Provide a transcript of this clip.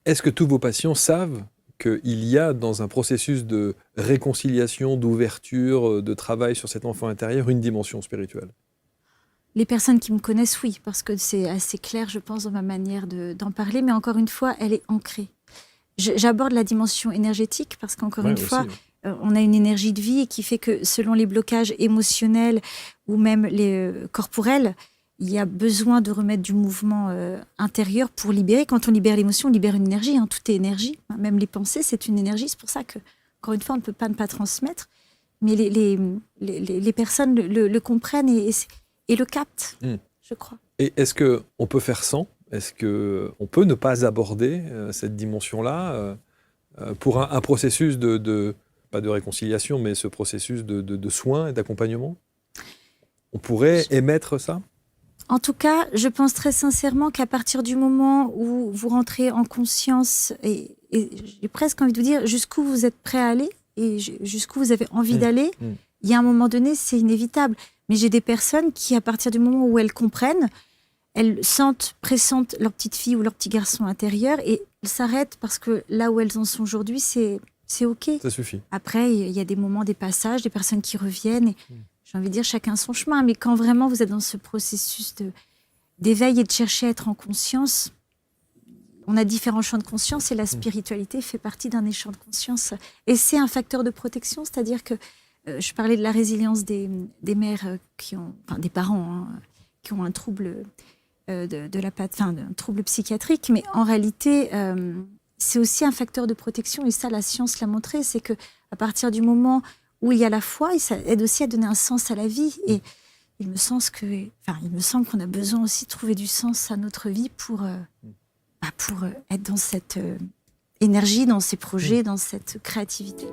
Est-ce que tous vos patients savent qu'il y a dans un processus de réconciliation, d'ouverture, de travail sur cet enfant intérieur, une dimension spirituelle? Les personnes qui me connaissent, oui, parce que c'est assez clair, je pense, dans ma manière d'en parler, mais encore une fois, elle est ancrée. J'aborde la dimension énergétique parce qu'encore Ouais, une aussi, fois, ouais. on a une énergie de vie qui fait que selon les blocages émotionnels ou même les corporels, il y a besoin de remettre du mouvement intérieur pour libérer. Quand on libère l'émotion, on libère une énergie. Hein, tout est énergie. Même les pensées, c'est une énergie. C'est pour ça que, encore une fois, on ne peut pas ne pas transmettre. Mais les personnes le comprennent et le captent, je crois. Et est-ce qu'on peut faire sans? Est-ce qu'on peut ne pas aborder cette dimension-là pour un processus pas de réconciliation, mais ce processus de soins et d'accompagnement? On pourrait émettre ça? En tout cas, je pense très sincèrement qu'à partir du moment où vous rentrez en conscience, et j'ai presque envie de vous dire jusqu'où vous êtes prêt à aller et jusqu'où vous avez envie d'aller, il y a un moment donné, c'est inévitable. Mais j'ai des personnes qui, à partir du moment où elles comprennent, elles pressentent leur petite fille ou leur petit garçon intérieur et elles s'arrêtent parce que là où elles en sont aujourd'hui, c'est OK. Ça suffit. Après, il y a des moments, des passages, des personnes qui reviennent. Et j'ai envie de dire chacun son chemin. Mais quand vraiment vous êtes dans ce processus d'éveil et de chercher à être en conscience, on a différents champs de conscience et la spiritualité fait partie d'un des champs de conscience. Et c'est un facteur de protection, c'est-à-dire que je parlais de la résilience des mères des parents qui ont un trouble un trouble psychiatrique, mais en réalité, c'est aussi un facteur de protection. Et ça, la science l'a montré, c'est que à partir du moment où il y a la foi, ça aide aussi à donner un sens à la vie. Et il me semble qu'on a besoin aussi de trouver du sens à notre vie pour être dans cette énergie, dans ces projets, dans cette créativité.